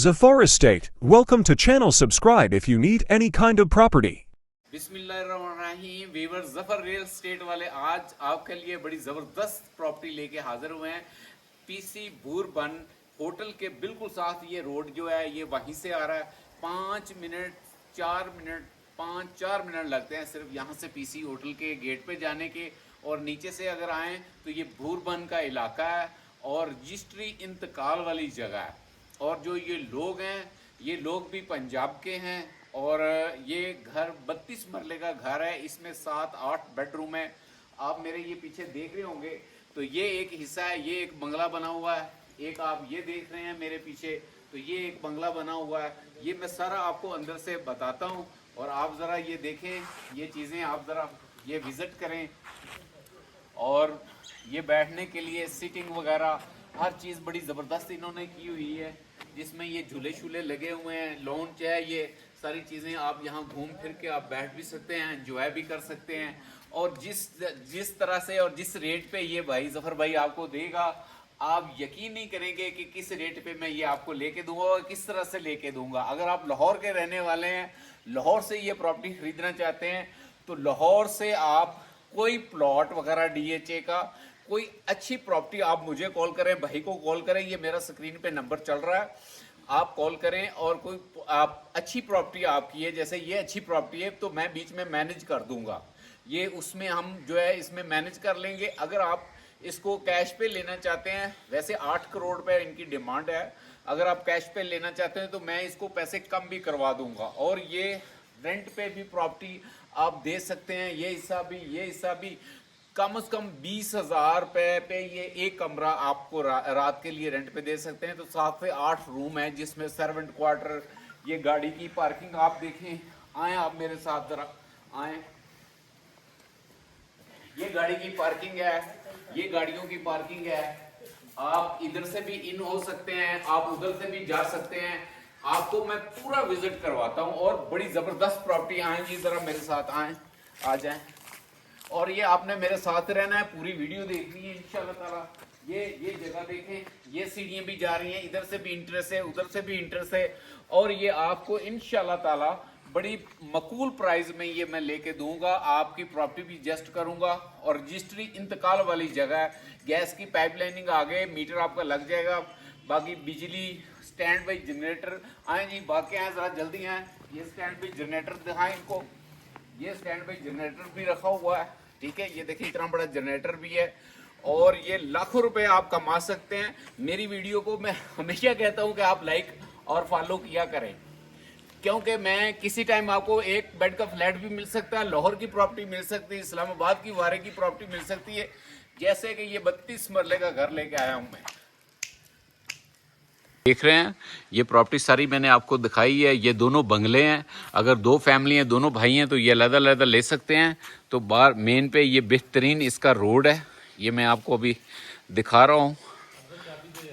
Zafar Estate. Welcome to channel. Subscribe if you need any kind of property. बिस्मिल्लाहिर्रहमानिर्रहीम Weaver Zafar real estate वाले आज आपके लिए बड़ी ज़बरदस्त प्रॉपर्टी लेके हाजिर हुए हैं। पीसी भूरबन होटल के बिल्कुल साथ ये रोड जो है ये वहीं से आ रहा है। 5-4 मिनट लगते हैं सिर्फ यहाँ से पीसी होटल के गेट पे जाने के। और नीचे से अगर आएँ तो ये भूरबन का इलाका है और रजिस्ट्री इंतकाल वाली जगह है। और जो ये लोग हैं ये लोग भी पंजाब के हैं और ये घर 32 मरले का घर है। इसमें 7-8 बेडरूम है। आप मेरे ये पीछे देख रहे होंगे तो ये एक हिस्सा है, ये एक बंगला बना हुआ है। एक आप ये देख रहे हैं मेरे पीछे तो ये एक बंगला बना हुआ है। ये मैं सारा आपको अंदर से बताता हूँ और आप ज़रा ये देखें, ये चीज़ें आप ज़रा ये विज़िट करें। और ये बैठने के लिए सीटिंग वगैरह हर चीज़ बड़ी ज़बरदस्त इन्होंने की हुई है, जिसमें ये झूले शूले लगे हुए हैं, लॉन्च है, ये सारी चीज़ें आप यहाँ घूम फिर के आप बैठ भी सकते हैं, एंजॉय भी कर सकते हैं। और जिस तरह से और जिस रेट पे ये भाई जफ़र भाई आपको देगा, आप यकीन नहीं करेंगे कि किस रेट पे मैं ये आपको लेके दूंगा और किस तरह से लेके दूंगा। अगर आप लाहौर के रहने वाले हैं, लाहौर से ये प्रॉपर्टी खरीदना चाहते हैं तो लाहौर से आप कोई प्लॉट वगैरह DHA का कोई अच्छी प्रॉपर्टी आप मुझे कॉल करें, भाई को कॉल करें, ये मेरा स्क्रीन पे नंबर चल रहा है, आप कॉल करें और कोई आप अच्छी प्रॉपर्टी आपकी है, जैसे ये अच्छी प्रॉपर्टी है तो मैं बीच में मैनेज कर दूंगा, ये उसमें हम जो है इसमें मैनेज कर लेंगे। अगर आप इसको कैश पे लेना चाहते हैं, वैसे 8 करोड़ पे इनकी डिमांड है, अगर आप कैश पे लेना चाहते हैं तो मैं इसको पैसे कम भी करवा दूंगा। और ये रेंट पे भी प्रॉपर्टी आप दे सकते हैं, ये हिस्सा भी कम से कम 20,000 रुपये पे ये एक कमरा आपको रात के लिए रेंट पे दे सकते हैं। तो 7 से 8 रूम है जिसमें सर्वेंट क्वार्टर, ये गाड़ी की पार्किंग आप देखें, आए आप मेरे साथ जरा आए, ये गाड़ी की पार्किंग है, ये गाड़ियों की पार्किंग है। आप इधर से भी इन हो सकते हैं, आप उधर से भी जा सकते हैं, आपको मैं पूरा विजिट करवाता हूँ। और बड़ी जबरदस्त प्रॉपर्टी आए जी, जरा मेरे साथ आए, आ जाए। और ये आपने मेरे साथ रहना है, पूरी वीडियो देखनी है इंशाल्लाह ताला। ये जगह देखें, ये सीढ़ियाँ भी जा रही हैं, इधर से भी इंटरेस्ट है, उधर से भी इंटरेस्ट है। और ये आपको इंशाल्लाह ताला बड़ी मकूल प्राइस में ये मैं लेके दूंगा, आपकी प्रॉपर्टी भी जस्ट करूंगा। और रजिस्ट्री इंतकाल वाली जगह है, गैस की पाइपलाइनिंग आगे, मीटर आपका लग जाएगा, बाकी बिजली, स्टैंड बाई जनरेटर। आए जी, बाकी आए जरा जल्दी आए, ये स्टैंड बाई जनरेटर दिखाएं इनको, ये स्टैंड बाई जनरेटर भी रखा हुआ है, ठीक है, ये देखिए इतना बड़ा जनरेटर भी है। और ये लाखों रुपए आप कमा सकते हैं। मेरी वीडियो को मैं हमेशा कहता हूं कि आप लाइक और फॉलो किया करें, क्योंकि मैं किसी टाइम आपको एक बेड का फ्लैट भी मिल सकता है, लाहौर की प्रॉपर्टी मिल सकती है, इस्लामाबाद की वारे की प्रॉपर्टी मिल सकती है, जैसे कि ये 32 मरले का घर लेके आया हूं मैं। देख रहे हैं ये प्रॉपर्टी सारी मैंने आपको दिखाई है। ये दोनों बंगले हैं, अगर 2 फैमिली हैं, दोनों भाई हैं तो ये अलग-अलग ले सकते हैं। तो बाहर मेन पे ये बेहतरीन इसका रोड है, ये मैं आपको अभी दिखा रहा हूँ।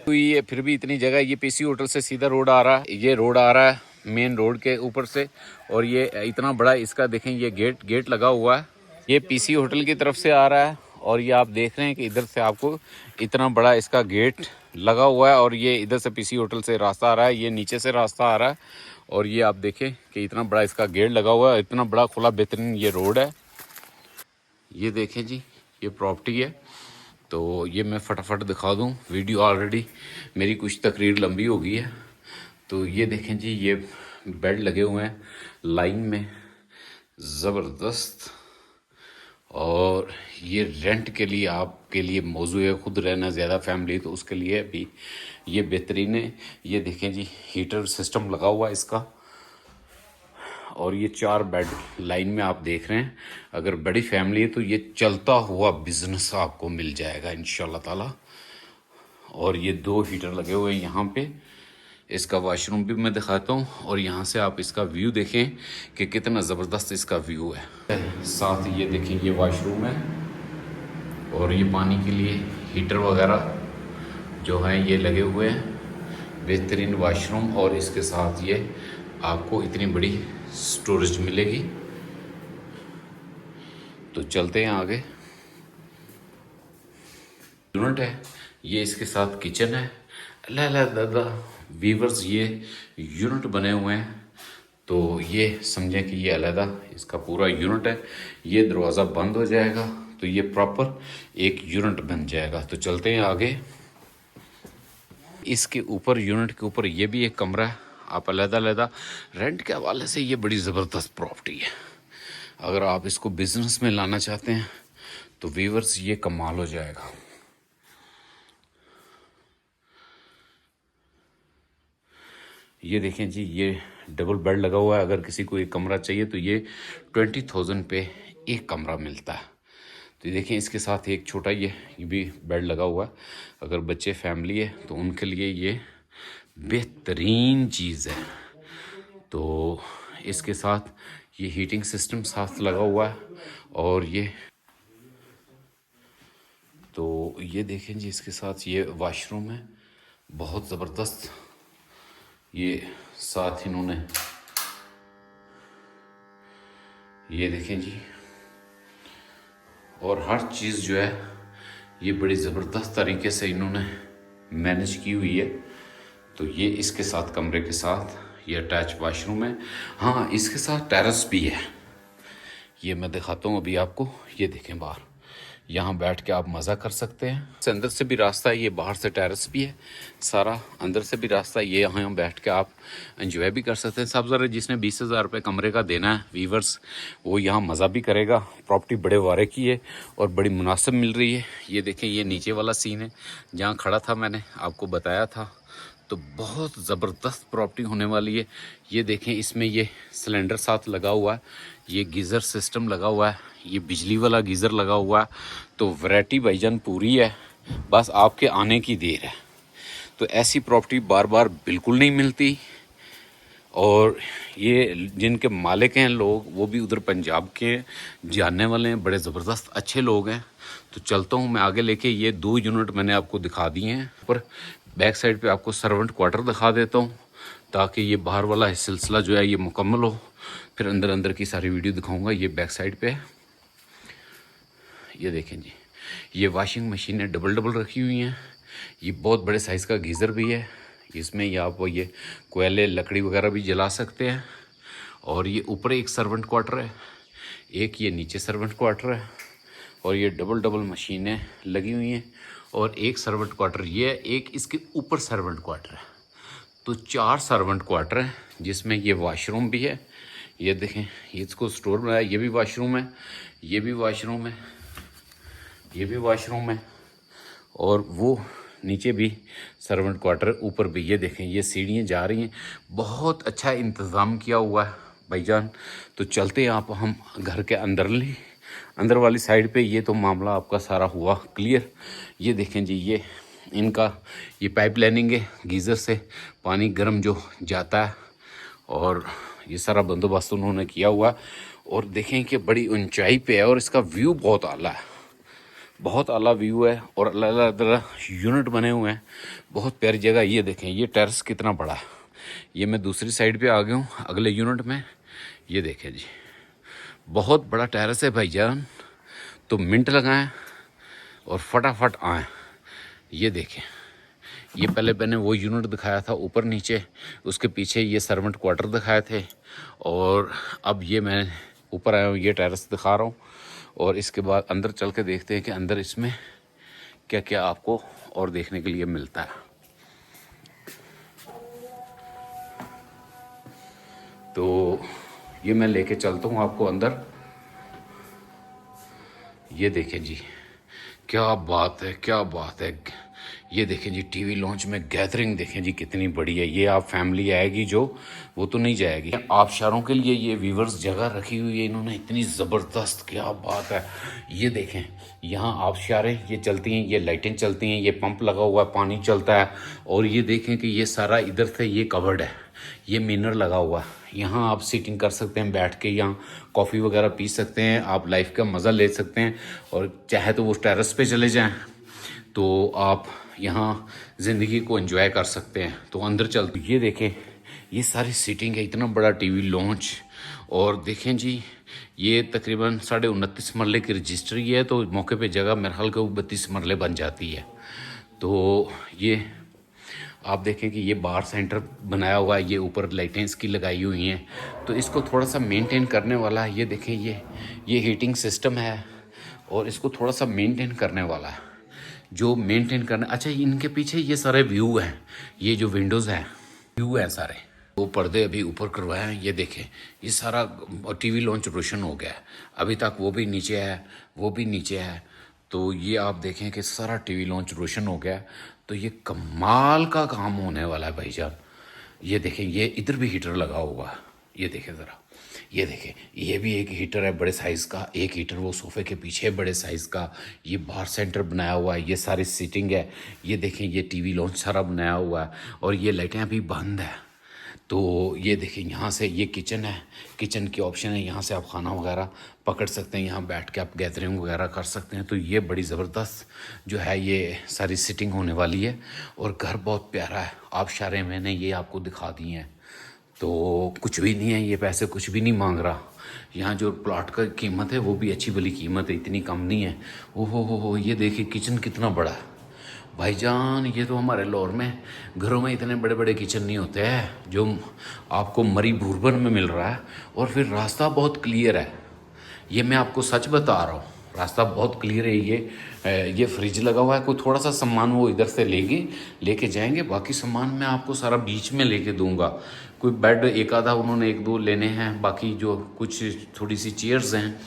तो ये फिर भी इतनी जगह, ये पीसी होटल से सीधा रोड आ रहा है, ये रोड आ रहा है मेन रोड के ऊपर से। और ये इतना बड़ा इसका देखें, ये गेट लगा हुआ है, ये पीसी होटल की तरफ से आ रहा है। और ये आप देख रहे हैं कि इधर से आपको इतना बड़ा इसका गेट लगा हुआ है और ये इधर से पीसी होटल से रास्ता आ रहा है, ये नीचे से रास्ता आ रहा है। और ये आप देखें कि इतना बड़ा इसका गेट लगा हुआ है, इतना बड़ा खुला बेहतरीन ये रोड है। ये देखें जी, ये प्रॉपर्टी है। तो ये मैं फटाफट दिखा दूं, वीडियो ऑलरेडी मेरी कुछ तकरीर लंबी हो गई है। तो ये देखें जी, ये बेड लगे हुए हैं लाइन में, ज़बरदस्त। और ये रेंट के लिए आपके लिए मौजू है, खुद रहना ज़्यादा फैमिली तो उसके लिए भी ये बेहतरीन है। ये देखें जी, हीटर सिस्टम लगा हुआ है इसका। और ये 4 बेड लाइन में आप देख रहे हैं, अगर बड़ी फैमिली है तो ये चलता हुआ बिजनेस आपको मिल जाएगा इंशाल्लाह ताला। और ये 2 हीटर लगे हुए हैं यहाँ पे, इसका वॉशरूम भी मैं दिखाता हूँ। और यहाँ से आप इसका व्यू देखें कि कितना ज़बरदस्त इसका व्यू है। साथ ये देखें, ये वॉशरूम है और ये पानी के लिए हीटर वगैरह जो हैं ये लगे हुए हैं, बेहतरीन वॉशरूम। और इसके साथ ये आपको इतनी बड़ी स्टोरेज मिलेगी। तो चलते हैं आगे। यूनिट है ये, इसके साथ किचन है। अल्लाह दादा, वीवर्स ये यूनिट बने हुए हैं, तो ये समझें कि ये अलहदा इसका पूरा यूनिट है। ये दरवाज़ा बंद हो जाएगा तो ये प्रॉपर एक यूनिट बन जाएगा। तो चलते हैं आगे। इसके ऊपर यूनिट के ऊपर ये भी एक कमरा है। आप अलहदा रेंट के हवाले से ये बड़ी ज़बरदस्त प्रॉपर्टी है। अगर आप इसको बिजनेस में लाना चाहते हैं तो वीवर्स ये कमाल हो जाएगा। ये देखें जी, ये डबल बेड लगा हुआ है। अगर किसी को एक कमरा चाहिए तो ये 20,000 पे एक कमरा मिलता है। तो ये देखें, इसके साथ एक छोटा ये भी बेड लगा हुआ है। अगर बच्चे फैमिली है तो उनके लिए ये बेहतरीन चीज़ है। तो इसके साथ ये हीटिंग सिस्टम साथ लगा हुआ है। और ये देखें जी, इसके साथ ये वॉशरूम है, बहुत ज़बरदस्त। ये साथ इन्होंने ये देखें जी, और हर चीज़ जो है ये बड़ी ज़बरदस्त तरीके से इन्होंने मैनेज की हुई है। तो ये इसके साथ कमरे के साथ ये अटैच वॉशरूम है। हाँ, इसके साथ टेरेस भी है। ये मैं दिखाता हूँ अभी आपको। ये देखें बाहर, यहाँ बैठ के आप मज़ा कर सकते हैं। अंदर से भी रास्ता है, ये बाहर से टेरेस भी है सारा, अंदर से भी रास्ता है। ये यहाँ बैठ के आप एंजॉय भी कर सकते हैं। सब ज़रा जिसने 20,000 रुपये कमरे का देना है वीवर्स, वो यहाँ मज़ा भी करेगा। प्रॉपर्टी बड़े वारे की है और बड़ी मुनासिब मिल रही है। ये देखें, ये नीचे वाला सीन है जहाँ खड़ा था, मैंने आपको बताया था। तो बहुत ज़बरदस्त प्रॉपर्टी होने वाली है। ये देखें, इसमें ये सिलेंडर साथ लगा हुआ है, ये गीज़र सिस्टम लगा हुआ है, ये बिजली वाला गीज़र लगा हुआ है। तो वैरायटी भाईजान पूरी है, बस आपके आने की देर है। तो ऐसी प्रॉपर्टी बार बार बिल्कुल नहीं मिलती। और ये जिनके मालिक हैं लोग, वो भी उधर पंजाब के जानने वाले हैं, बड़े ज़बरदस्त अच्छे लोग हैं। तो चलता हूँ मैं आगे लेके। ये 2 यूनिट मैंने आपको दिखा दिए हैं। पर बैक साइड पे आपको सर्वेंट क्वार्टर दिखा देता हूँ, ताकि ये बाहर वाला सिलसिला जो है ये मुकम्मल हो। फिर अंदर की सारी वीडियो दिखाऊंगा। ये बैक साइड पे है। ये देखें जी, ये वॉशिंग मशीनें डबल रखी हुई हैं। ये बहुत बड़े साइज़ का गीज़र भी है। इसमें ये आप ये कोयले लकड़ी वगैरह भी जला सकते हैं। और ये ऊपर एक सर्वेंट क्वार्टर है, एक ये नीचे सर्वेंट क्वार्टर है। और ये डबल मशीनें लगी हुई हैं। और एक सर्वेंट क्वार्टर ये है, एक इसके ऊपर सर्वेंट क्वार्टर है। तो 4 सर्वेंट क्वार्टर हैं, जिसमें ये वॉशरूम भी है। ये देखें, ये इसको स्टोर बनाया। ये भी वॉशरूम है, ये भी वॉशरूम है, ये भी वॉशरूम है। और वो नीचे भी सर्वेंट क्वार्टर, ऊपर भी। ये देखें, ये सीढ़ियाँ जा रही हैं। बहुत अच्छा इंतज़ाम किया हुआ है भाईजान। तो चलते हैं आप हम घर के अंदर वाली साइड पे। ये तो मामला आपका सारा हुआ क्लियर। ये देखें जी, ये इनका ये पाइप लाइनिंग है, गीज़र से पानी गर्म जो जाता है। और ये सारा बंदोबस्त उन्होंने किया हुआ। और देखें कि बड़ी ऊंचाई पे है और इसका व्यू बहुत आला है, बहुत आला व्यू है। और अलग-अलग यूनिट बने हुए हैं, बहुत प्यारी जगह। ये देखें, ये टेरेस कितना बड़ा है। ये मैं दूसरी साइड पे आ गया हूँ अगले यूनिट में। ये देखें जी, बहुत बड़ा टेरेस है भाईजान। तो मिनट लगाएं और फटाफट आएँ। ये देखें, ये पहले मैंने वो यूनिट दिखाया था ऊपर नीचे, उसके पीछे ये सर्वेंट क्वार्टर दिखाए थे। और अब ये मैं ऊपर आया हूँ, ये टेरेस दिखा रहा हूँ। और इसके बाद अंदर चल के देखते हैं कि अंदर इसमें क्या क्या आपको और देखने के लिए मिलता है। तो ये मैं लेके चलता हूँ आपको अंदर। ये देखें जी, क्या बात है, क्या बात है। ये देखें जी, टीवी लॉन्च में गैदरिंग देखें जी कितनी बड़ी है। ये आप फैमिली आएगी जो, वो तो नहीं जाएगी। आबशारों के लिए ये वीवर्स जगह रखी हुई है इन्होंने, इतनी ज़बरदस्त, क्या बात है। ये देखें, यहाँ आबशारें ये चलती हैं, ये लाइटें चलती हैं, ये पंप लगा हुआ है, पानी चलता है। और ये देखें कि ये सारा इधर से ये कवर्ड है, ये मिनर लगा हुआ है। यहाँ आप सीटिंग कर सकते हैं, बैठ के यहाँ कॉफ़ी वगैरह पी सकते हैं, आप लाइफ का मज़ा ले सकते हैं। और चाहे तो वो टेरेस पे चले जाएं तो आप यहाँ ज़िंदगी को एंजॉय कर सकते हैं। तो अंदर चल, ये देखें, ये सारी सीटिंग है, इतना बड़ा टीवी लॉन्च। और देखें जी, ये तकरीबन 29.5 मरले की रजिस्ट्री है। तो मौके पे जगह मेरे ख्याल के 32 मरले बन जाती है। तो ये आप देखें कि ये बार सेंटर बनाया हुआ है, ये ऊपर लाइटें इसकी लगाई हुई हैं, तो इसको थोड़ा सा मेंटेन करने वाला है। ये देखें ये हीटिंग सिस्टम है और इसको थोड़ा सा मेंटेन करने वाला है, जो मेंटेन करना। अच्छा, इनके पीछे ये सारे व्यू हैं, ये जो विंडोज़ हैं व्यू हैं सारे, वो पर्दे अभी ऊपर करवाए हैं। ये देखें ये सारा टीवी लॉन्च रोशन हो गया है, अभी तक वो भी नीचे है, वो भी नीचे है। तो ये आप देखें कि सारा टीवी लॉन्च रोशन हो गया है। तो ये कमाल का काम होने वाला है भाईजान। ये देखें ये इधर भी हीटर लगा हुआ है, ये देखें ज़रा, ये देखें ये भी एक हीटर है बड़े साइज़ का, एक हीटर वो सोफ़े के पीछे बड़े साइज़ का। ये बार सेंटर बनाया हुआ है, ये सारी सीटिंग है। ये देखें ये टीवी लॉन्च सारा बनाया हुआ है और ये लाइटें अभी बंद है। तो ये देखिए यहाँ से ये किचन है, किचन की ऑप्शन है, यहाँ से आप खाना वगैरह पकड़ सकते हैं, यहाँ बैठ के आप गैदरिंग वगैरह कर सकते हैं। तो ये बड़ी ज़बरदस्त जो है ये सारी सिटिंग होने वाली है और घर बहुत प्यारा है। आप सारे मैंने ये आपको दिखा दिए हैं, तो कुछ भी नहीं है, ये पैसे कुछ भी नहीं मांग रहा। यहाँ जो प्लॉट का कीमत है वो भी अच्छी भली कीमत है, इतनी कम नहीं है। ओहो हो, ये देखिए किचन कितना बड़ा है भाईजान। ये तो हमारे लाहौर में घरों में इतने बड़े बड़े किचन नहीं होते हैं जो आपको मरी भूरबन में मिल रहा है। और फिर रास्ता बहुत क्लियर है, ये मैं आपको सच बता रहा हूँ, रास्ता बहुत क्लियर है। ये फ्रिज लगा हुआ है, कोई थोड़ा सा सामान वो इधर से लेके जाएंगे, बाकी सामान मैं आपको सारा बीच में लेके दूंगा। कोई बेड एक आधा उन्होंने एक दो लेने हैं, बाकी जो कुछ थोड़ी सी चेयर्स हैं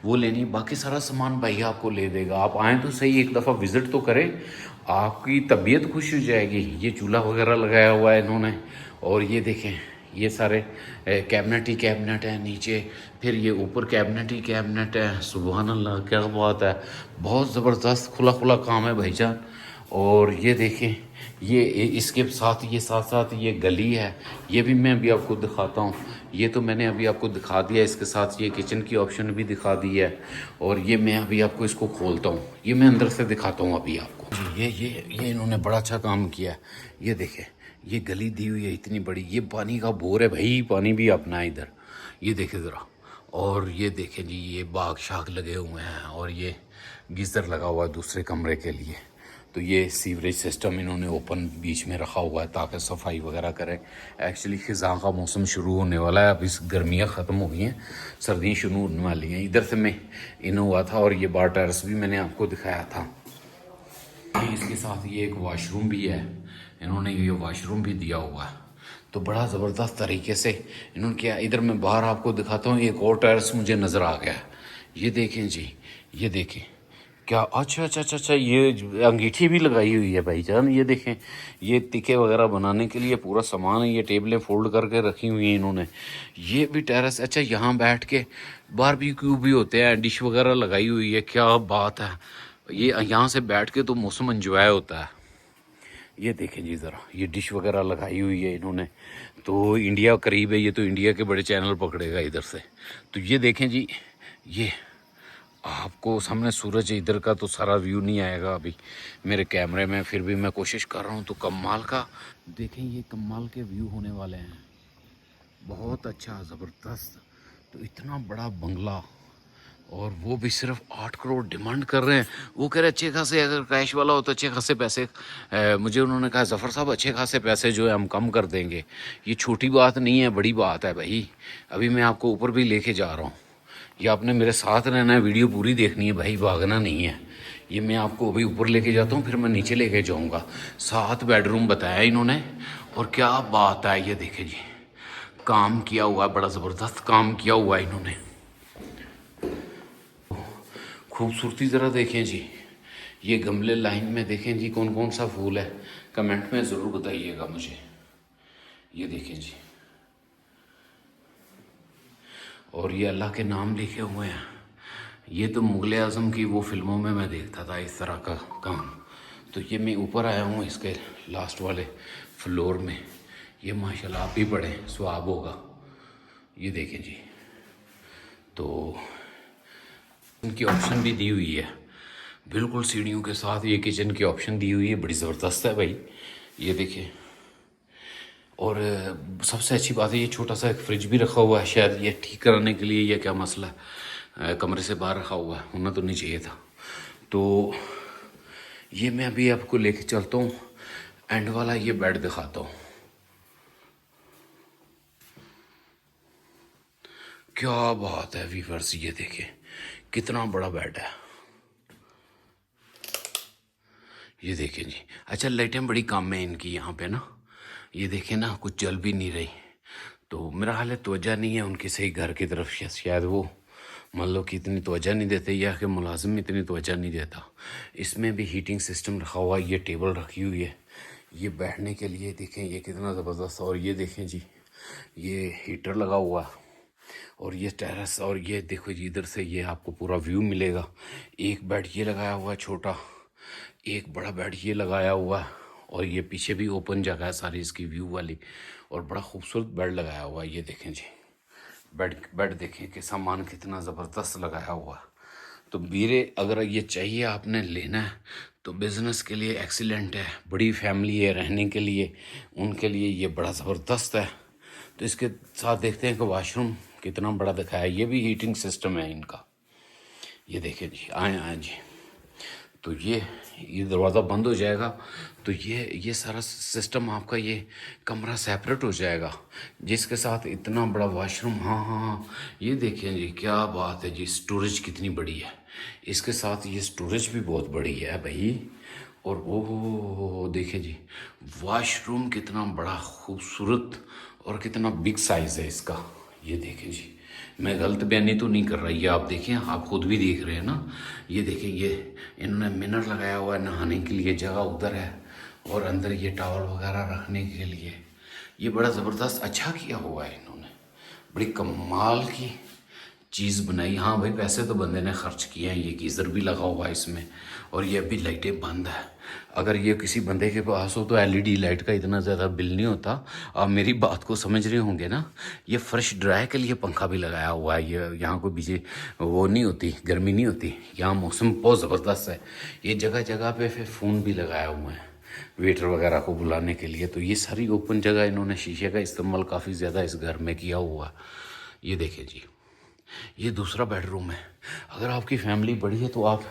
वो लेनी, बाकी सारा सामान भाई आपको ले देगा। आप आएँ तो सही, एक दफ़ा विज़िट तो करें, आपकी तबीयत खुश हो जाएगी। ये चूल्हा वगैरह लगाया हुआ है इन्होंने, और ये देखें ये सारे कैबिनेट ही कैबिनेट है नीचे, फिर ये ऊपर कैबिनेट ही कैबिनेट है। सुभान अल्लाह, क्या बात है, बहुत ज़बरदस्त खुला खुला काम है भाईजान। और ये देखें ये इसके साथ ये गली है, ये भी मैं अभी आपको दिखाता हूँ। ये तो मैंने अभी आपको दिखा दिया, इसके साथ ये किचन की ऑप्शन भी दिखा दी है। और ये मैं अभी आपको इसको खोलता हूँ, ये मैं अंदर से दिखाता हूँ अभी आपको। ये इन्होंने बड़ा अच्छा काम किया है। ये देखें ये गली दी हुई है इतनी बड़ी, ये पानी का बोर है भाई, पानी भी अपना है इधर, ये देखें ज़रा। और ये देखें जी ये बाग शाग लगे हुए हैं और ये गीज़र लगा हुआ है दूसरे कमरे के लिए। तो ये सीवरेज सिस्टम इन्होंने ओपन बीच में रखा हुआ है ताकि सफाई वगैरह करें। एक्चुअली ख़िज़ां का मौसम शुरू होने वाला है, अभी गर्मियाँ ख़त्म हो गई हैं, सर्दियाँ शुरू होने वाली हैं। इधर से मैं इन हुआ था और ये बार टेरेस भी मैंने आपको दिखाया था। इसके साथ ये एक वॉशरूम भी है, इन्होंने ये वॉशरूम भी दिया हुआ है। तो बड़ा ज़बरदस्त तरीके से इन्होंने किया। इधर मैं बाहर आपको दिखाता हूँ, एक और टेरेस मुझे नज़र आ गया। ये देखें जी, ये देखें क्या, अच्छा, ये अंगीठी भी लगाई हुई है भाईजान। ये देखें ये टिक्के वगैरह बनाने के लिए पूरा सामान है, ये टेबलें फोल्ड करके रखी हुई हैं इन्होंने। ये भी टेरेस, अच्छा यहाँ बैठ के बारबेक्यू भी होते हैं, डिश वगैरह लगाई हुई है, क्या बात है। ये यहाँ से बैठ के तो मौसम एंजॉय होता है। ये देखें जी ज़रा, ये डिश वगैरह लगाई हुई है इन्होंने। तो इंडिया करीब है, ये तो इंडिया के बड़े चैनल पकड़ेगा इधर से। तो ये देखें जी, ये आपको सामने सूरज है, इधर का तो सारा व्यू नहीं आएगा अभी मेरे कैमरे में, फिर भी मैं कोशिश कर रहा हूँ। तो कमाल का देखें, ये कमाल के व्यू होने वाले हैं, बहुत अच्छा ज़बरदस्त। तो इतना बड़ा बंगला, और वो भी सिर्फ 8 करोड़ डिमांड कर रहे हैं। वो कह रहे अच्छे खासे, अगर कैश वाला हो तो अच्छे खासे पैसे। मुझे उन्होंने कहा ज़फ़र साहब अच्छे खासे पैसे जो है हम कम कर देंगे। ये छोटी बात नहीं है, बड़ी बात है भाई। अभी मैं आपको ऊपर भी लेके जा रहा हूँ, ये आपने मेरे साथ रहना है, वीडियो पूरी देखनी है भाई, भागना नहीं है। ये मैं आपको अभी ऊपर लेके जाता हूँ, फिर मैं नीचे लेके जाऊँगा। 7 बेडरूम बताया इन्होंने, और क्या बात है। ये देखे जी काम किया हुआ है, बड़ा ज़बरदस्त काम किया हुआ है इन्होंने। खूबसूरती ज़रा देखें जी, ये गमले लाइन में देखें जी, कौन कौन सा फूल है, कमेंट में ज़रूर बताइएगा मुझे। ये देखें जी, और ये अल्लाह के नाम लिखे हुए हैं। ये तो मुग़ल आज़म की वो फिल्मों में मैं देखता था इस तरह का काम। तो ये मैं ऊपर आया हूँ इसके लास्ट वाले फ्लोर में। ये माशाल्लाह आप भी पढ़ें, स्वाब होगा। ये देखें जी, तो इनकी ऑप्शन भी दी हुई है बिल्कुल सीढ़ियों के साथ, ये किचन की ऑप्शन दी हुई है, बड़ी ज़बरदस्त है भाई। ये देखिए, और सबसे अच्छी बात है ये छोटा सा एक फ्रिज भी रखा हुआ है, शायद ये ठीक कराने के लिए, या क्या मसला है, कमरे से बाहर रखा हुआ है, होना तो नहीं चाहिए था। तो ये मैं अभी आपको लेके चलता हूँ एंड वाला ये बेड दिखाता हूँ, क्या बात है व्यूअर्स, ये देखिए कितना बड़ा बेड है। ये देखिए जी। अच्छा, लाइटें बड़ी कम है इनकी यहाँ पे ना, ये देखें ना, कुछ जल भी नहीं रही। तो मेरा हाल है तवज्जो नहीं है उनकी सही घर की तरफ, शायद वो मान लो कि इतनी तवज्जो नहीं देते या कि मुलाजिम इतनी तवज्जो नहीं देता। इसमें भी हीटिंग सिस्टम रखा हुआ है, ये टेबल रखी हुई है, ये बैठने के लिए देखें ये कितना ज़बरदस्त। और ये देखें जी, ये हीटर लगा हुआ है, और ये टेरेस, और ये देखो जी इधर से ये आपको पूरा व्यू मिलेगा। एक बेड ये लगाया हुआ है छोटा, एक बड़ा बेड ये लगाया हुआ है, और ये पीछे भी ओपन जगह है सारी इसकी व्यू वाली, और बड़ा खूबसूरत बेड लगाया हुआ है। ये देखें जी, बेड देखें कि सामान कितना ज़बरदस्त लगाया हुआ है। तो वीरे अगर ये चाहिए आपने लेना है तो बिज़नेस के लिए एक्सीलेंट है, बड़ी फैमिली है रहने के लिए, उनके लिए ये बड़ा ज़बरदस्त है। तो इसके साथ देखते हैं कि वॉशरूम कितना बड़ा दिखाया है, ये भी हीटिंग सिस्टम है इनका। ये देखिए जी, आए जी। तो ये दरवाज़ा बंद हो जाएगा तो ये सारा सिस्टम आपका, ये कमरा सेपरेट हो जाएगा, जिसके साथ इतना बड़ा वॉशरूम। हाँ हाँ हाँ, ये देखिए जी क्या बात है जी, स्टोरेज कितनी बड़ी है, इसके साथ ये स्टोरेज भी बहुत बड़ी है भाई। और वो देखिए जी, वॉशरूम कितना बड़ा खूबसूरत और कितना बिग साइज़ है इसका। ये देखें जी, मैं गलत बयानी तो नहीं कर रहा, ये आप देखें, आप खुद भी देख रहे हैं ना। ये देखें, ये इन्होंने मिनर लगाया हुआ है, नहाने के लिए जगह उधर है, और अंदर ये टॉवल वगैरह रखने के लिए। ये बड़ा ज़बरदस्त अच्छा किया हुआ है इन्होंने, बड़ी कमाल की चीज़ बनाई। हाँ भाई, पैसे तो बंदे ने खर्च किए हैं, ये गीज़र भी लगा हुआ है इसमें, और ये अभी लाइटें बंद है। अगर ये किसी बंदे के पास हो तो एलईडी लाइट का इतना ज़्यादा बिल नहीं होता। आप मेरी बात को समझ रहे होंगे ना। ये फर्श ड्राई के लिए पंखा भी लगाया हुआ है, ये यहाँ कोई बिजली वो नहीं होती, गर्मी नहीं होती, यहाँ मौसम बहुत ज़बरदस्त है। ये जगह जगह पे फिर फ़ोन भी लगाया हुआ है वेटर वगैरह को बुलाने के लिए। तो ये सारी ओपन जगह इन्होंने शीशे का इस्तेमाल काफ़ी ज़्यादा इस घर में किया हुआ। ये देखिए जी, ये दूसरा बेडरूम है। अगर आपकी फैमिली बड़ी है तो आप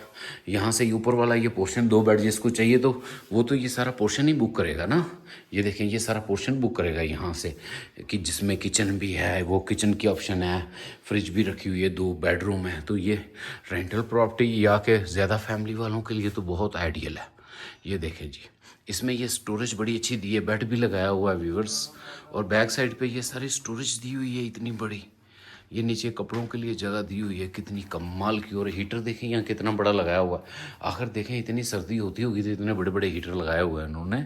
यहाँ से ऊपर वाला ये पोर्शन, 2 बेड जिसको चाहिए तो वो तो ये सारा पोर्शन ही बुक करेगा ना। ये देखें, ये सारा पोर्शन बुक करेगा यहाँ से, कि जिसमें किचन भी है, वो किचन की ऑप्शन है, फ्रिज भी रखी हुई है, 2 बेडरूम है। तो ये रेंटल प्रॉपर्टी या के ज़्यादा फैमिली वालों के लिए तो बहुत आइडियल है। ये देखें जी, इसमें ये स्टोरेज बड़ी अच्छी दी है, बेड भी लगाया हुआ है व्यूअर्स, और बैक साइड पे ये सारी स्टोरेज दी हुई है इतनी बड़ी। ये नीचे कपड़ों के लिए जगह दी हुई है, कितनी कमाल की। और हीटर देखें यहाँ कितना बड़ा लगाया हुआ है। आखिर देखें, इतनी सर्दी होती होगी तो इतने बड़े बड़े हीटर लगाए हुए हैं उन्होंने।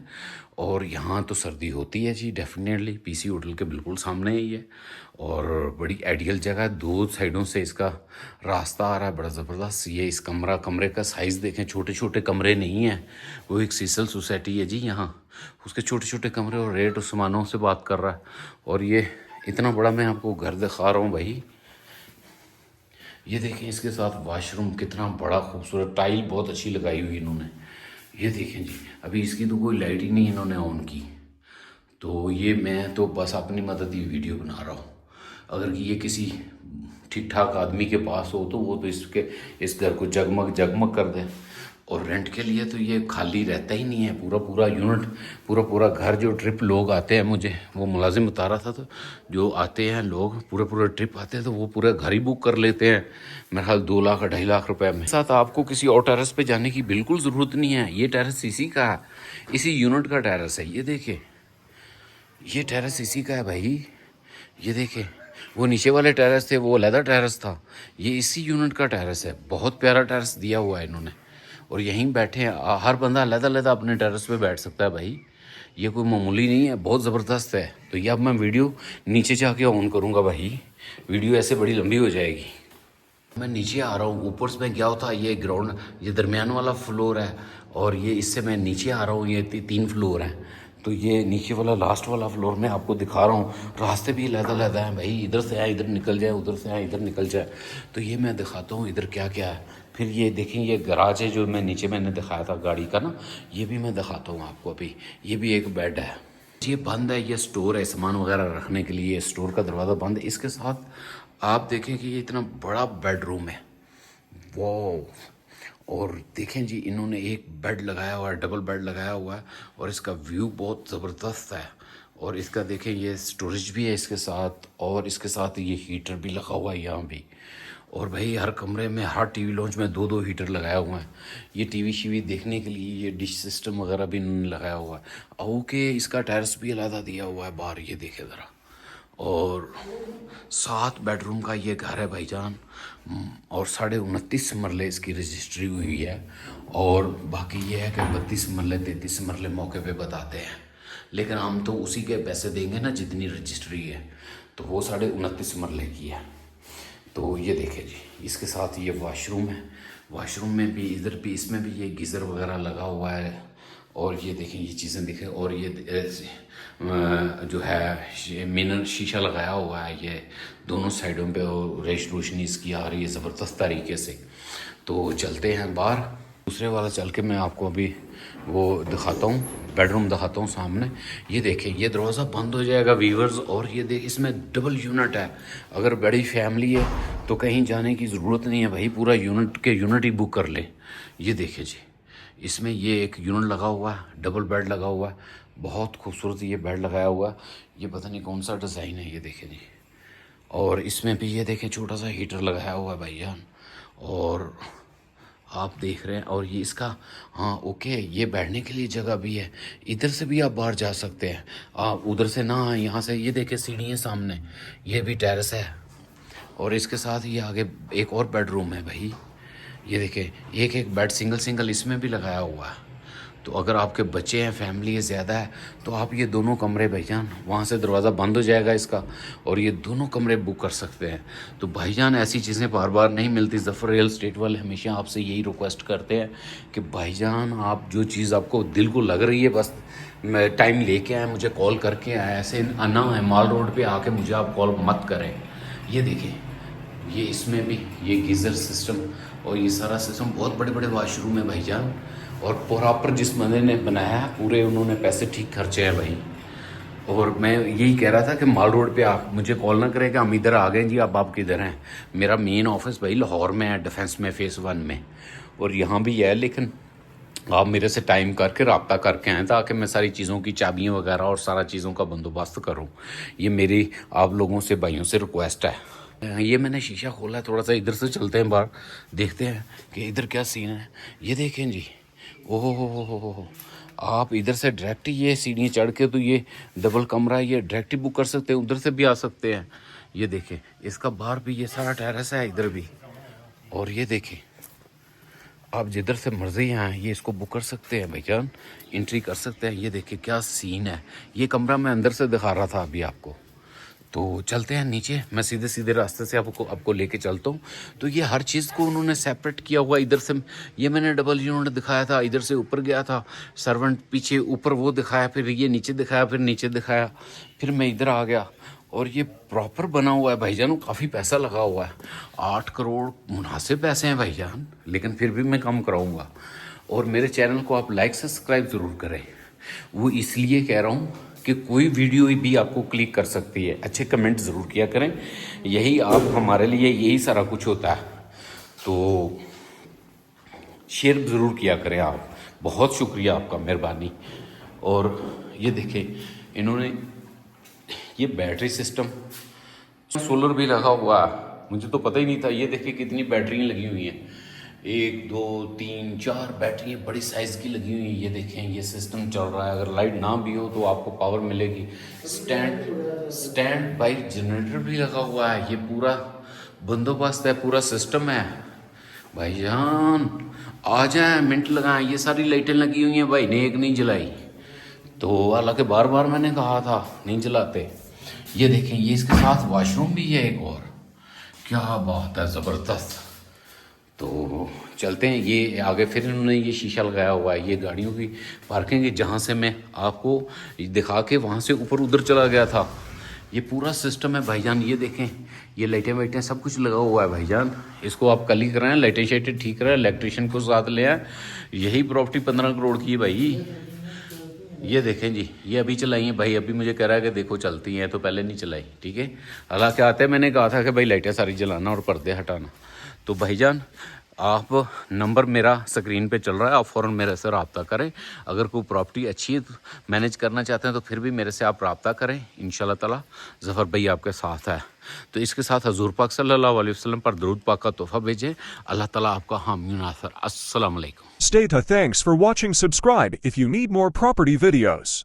और यहाँ तो सर्दी होती है जी डेफिनेटली, पीसी होटल के बिल्कुल सामने ही है, और बड़ी आइडियल जगह है। 2 साइडों से इसका रास्ता आ रहा है, बड़ा ज़बरदस्त। ये इस कमरे का साइज़ देखें, छोटे छोटे कमरे नहीं हैं। वो एक सीसल सोसाइटी है जी यहाँ, उसके छोटे छोटे कमरे, और रेट उस्मानों से बात कर रहा है। और ये इतना बड़ा मैं आपको घर दिखा रहा हूँ भाई। ये देखें, इसके साथ वॉशरूम कितना बड़ा खूबसूरत, टाइल बहुत अच्छी लगाई हुई इन्होंने। ये देखें जी, अभी इसकी तो कोई लाइट ही नहीं इन्होंने ऑन की। तो ये मैं तो बस अपनी मदद ही वीडियो बना रहा हूँ। अगर ये किसी ठीक ठाक आदमी के पास हो तो वो तो इस घर को जगमग जगमग कर दे। और रेंट के लिए तो ये खाली रहता ही नहीं है, पूरा यूनिट, पूरा घर। जो ट्रिप लोग आते हैं, मुझे वो मुलाजिम बता रहा था, तो जो आते हैं लोग पूरे ट्रिप आते हैं तो वो पूरा घर ही बुक कर लेते हैं, मेरे ख्याल 2 लाख 2.5 लाख रुपए में। साथ आपको किसी और टेरेस पे जाने की बिल्कुल ज़रूरत नहीं है। ये टेरेस इसी का है, इसी यूनिट का टेरेस है। ये देखिए, ये टेरेस इसी का है भाई। ये देखें, वो नीचे वाले टेरेस थे, वो अलहदा टेरेस था, ये इसी यूनिट का टेरेस है। बहुत प्यारा टेरेस दिया हुआ है इन्होंने, और यहीं बैठे हैं, हर बंदा अलहदा अपने टेरेस पे बैठ सकता है भाई। ये कोई मामूली नहीं है, बहुत ज़बरदस्त है। तो ये अब मैं वीडियो नीचे जाके ऑन करूँगा भाई, वीडियो ऐसे बड़ी लंबी हो जाएगी। मैं नीचे आ रहा हूँ, ऊपर से मैं गया होता, ये ग्राउंड, ये दरमियान वाला फ्लोर है, और ये इससे मैं नीचे आ रहा हूँ, ये 3 फ्लोर हैं। तो ये नीचे वाला लास्ट वाला फ्लोर मैं आपको दिखा रहा हूँ। रास्ते भी अलग-अलग हैं भाई, इधर से आए इधर निकल जाए, उधर से आए इधर निकल जाए। तो ये मैं दिखाता हूँ इधर क्या क्या है। फिर ये देखें, ये गराज है जो मैंने दिखाया था गाड़ी का ना, ये भी मैं दिखाता हूँ आपको अभी। ये भी एक बेड है, ये बंद है, ये स्टोर है सामान वगैरह रखने के लिए, स्टोर का दरवाज़ा बंद है। इसके साथ आप देखें कि ये इतना बड़ा बेडरूम है, वो। और देखें जी, इन्होंने एक बेड लगाया हुआ है, डबल बेड लगाया हुआ है, और इसका व्यू बहुत ज़बरदस्त है। और इसका देखें ये स्टोरेज भी है इसके साथ, और इसके साथ ये हीटर भी लगा हुआ है यहाँ भी। और भाई हर कमरे में, हर टीवी लॉन्च में 2-2 हीटर लगाया हुआ है। ये टीवी शीवी देखने के लिए ये डिश सिस्टम वगैरह भी इन्होंने लगाया हुआ है। ओके, इसका टेरेस भी अलग दिया हुआ है बाहर, ये देखे ज़रा। और 7 बेडरूम का ये घर है भाईजान, और 29.5 मरले इसकी रजिस्ट्री हुई है। और बाकी ये है कि 32 मरले 33 मरले मौके पे बताते हैं, लेकिन हम तो उसी के पैसे देंगे ना जितनी रजिस्ट्री है, तो वो 29.5 मरले की है। तो ये देखें जी, इसके साथ ये वॉशरूम है। वॉशरूम में भी, इधर भी, इसमें भी ये गीज़र वगैरह लगा हुआ है। और ये देखें, ये चीज़ें देखें। और ये जो है मिनर शीशा लगाया हुआ है ये दोनों साइडों पे, और रोशनी इसकी आ रही है ज़बरदस्त तरीके से। तो चलते हैं बाहर, दूसरे वाला चल के मैं आपको अभी वो दिखाता हूँ, बेडरूम दिखाता हूँ सामने। ये देखें, ये दरवाज़ा बंद हो जाएगा वीवर्स। और ये देख, इसमें डबल यूनिट है। अगर बड़ी फैमिली है तो कहीं जाने की ज़रूरत नहीं है भाई, पूरा यूनिट ही बुक कर ले। ये देखें जी, इसमें ये एक यूनिट लगा हुआ है, डबल बेड लगा हुआ है, बहुत खूबसूरत ये बेड लगाया हुआ है। ये पता नहीं कौन सा डिज़ाइन है, ये देखें जी। और इसमें भी ये देखें, छोटा सा हीटर लगाया हुआ है भाईजान, और आप देख रहे हैं। और ये इसका, हाँ ओके, ये बैठने के लिए जगह भी है। इधर से भी आप बाहर जा सकते हैं, आप उधर से ना, यहाँ से। ये देखें सीढ़ी है सामने, ये भी टेरेस है। और इसके साथ ये आगे एक और बेडरूम है भाई। ये देखें, एक बेड सिंगल इसमें भी लगाया हुआ है। तो अगर आपके बच्चे हैं, फैमिली है ज़्यादा है, तो आप ये दोनों कमरे भाईजान, वहाँ से दरवाज़ा बंद हो जाएगा इसका, और ये दोनों कमरे बुक कर सकते हैं। तो भाईजान ऐसी चीज़ें बार बार नहीं मिलती। ज़फ़र रियल एस्टेट वाले हमेशा आपसे यही रिक्वेस्ट करते हैं कि भाईजान, आप जो चीज़ आपको दिल को लग रही है, बस टाइम लेके आए, मुझे कॉल करके आए। ऐसे आना है माल रोड पर आके मुझे आप कॉल मत करें। ये देखें, ये इसमें भी ये गीज़र सिस्टम और ये सारा सिस्टम, बहुत बड़े बड़े वाशरूम है भाईजान। और प्रॉपर जिस बंदे ने बनाया है, पूरे उन्होंने पैसे ठीक खर्चे हैं भाई। और मैं यही कह रहा था कि माल रोड पे आप मुझे कॉल ना करें कि हम इधर आ गए जी, अब आप किधर हैं। मेरा मेन ऑफिस भाई लाहौर में है, डिफेंस में, फेज़ 1 में, और यहाँ भी है। लेकिन आप मेरे से टाइम करके रब्ता करके आएँ, ताकि मैं सारी चीज़ों की चाबियाँ वगैरह और सारा चीज़ों का बंदोबस्त करूँ। ये मेरी आप लोगों से, भाइयों से रिक्वेस्ट है। ये मैंने शीशा खोला है, थोड़ा सा इधर से चलते हैं बाहर, देखते हैं कि इधर क्या सीन है। ये देखें जी, ओहो हो, आप इधर से डायरेक्ट ही ये सीढ़ी चढ़ के, तो ये डबल कमरा, ये डायरेक्ट ही बुक कर सकते हैं, उधर से भी आ सकते हैं। ये देखें, इसका बाहर भी ये सारा टेरेस है, इधर भी। और ये देखें, आप जिधर से मर्जी आए ये इसको बुक कर सकते हैं भाईजान, एंट्री कर सकते हैं। ये देखिए क्या सीन है। ये कमरा मैं अंदर से दिखा रहा था अभी आपको। तो चलते हैं नीचे, मैं सीधे सीधे रास्ते से आपको लेके चलता हूँ। तो ये हर चीज़ को उन्होंने सेपरेट किया हुआ। इधर से ये मैंने डबल यूनिट दिखाया था, इधर से ऊपर गया था, सर्वेंट पीछे ऊपर वो दिखाया, फिर ये नीचे दिखाया, फिर नीचे दिखाया, फिर मैं इधर आ गया। और ये प्रॉपर बना हुआ है भाईजान, काफ़ी पैसा लगा हुआ है, 8 करोड़ मुनासिब पैसे हैं भाईजान, लेकिन फिर भी मैं कम कराऊँगा। और मेरे चैनल को आप लाइक सब्सक्राइब ज़रूर करें। वो इसलिए कह रहा हूँ कि कोई वीडियो भी आपको क्लिक कर सकती है। अच्छे कमेंट ज़रूर किया करें, यही आप हमारे लिए, यही सारा कुछ होता है। तो शेयर ज़रूर किया करें आप, बहुत शुक्रिया आपका, मेहरबानी। और ये देखें, इन्होंने ये बैटरी सिस्टम, सोलर भी लगा हुआ है, मुझे तो पता ही नहीं था। ये देखिए कितनी बैटरियाँ लगी हुई हैं, 1 2 3 4 बैटरियाँ बड़ी साइज़ की लगी हुई हैं। ये देखें, ये सिस्टम चल रहा है। अगर लाइट ना भी हो तो आपको पावर मिलेगी। स्टैंड बाई जनरेटर भी लगा हुआ है। ये पूरा बंदोबस्त है, पूरा सिस्टम है भाईजान। आ जाए, मिनट लगाएं। ये सारी लाइटें लगी हुई हैं भाई ने, एक नहीं जलाई। तो हालांकि बार बार मैंने कहा था नहीं जलाते। ये देखें, ये इसके साथ वॉशरूम भी है एक और, क्या बात है, ज़बरदस्त। तो चलते हैं, ये आगे फिर इन्होंने ये शीशा लगाया हुआ है, ये गाड़ियों की पार्किंग है, जहाँ से मैं आपको दिखा के वहाँ से ऊपर उधर चला गया था। ये पूरा सिस्टम है भाईजान। ये देखें, ये लाइटें वाइटें सब कुछ लगा हुआ है भाईजान। इसको आप कल ही कराएं, लाइटें शाइटें ठीक कराएं, इलेक्ट्रिशियन को साथ ले आए। यही प्रॉपर्टी 15 करोड़ की है भाई। ये देखें जी, ये अभी चलाई है भाई, अभी मुझे कह रहा है कि देखो चलती हैं, तो पहले नहीं चलाई, ठीक है। हालांकि आते मैंने कहा था कि भाई लाइटें सारी जलाना और पर्दे हटाना। तो भाईजान आप नंबर मेरा स्क्रीन पे चल रहा है, आप फ़ौरन मेरे से रब्ता करें। अगर कोई प्रॉपर्टी अच्छी मैनेज करना चाहते हैं तो फिर भी मेरे से आप रब्ता करें। इंशाल्लाह ताला ज़फ़र भाई आपके साथ है। तो इसके साथ हज़ूर पाक सल्लल्लाहु अलैहि वसल्लम पर दरूद पाक का तोहफ़ा भेजें। अल्लाह ताला आपका हामी नासर। अस्सलाम वालेकुम। Stay to thanks for watching. Subscribe if you need more property videos.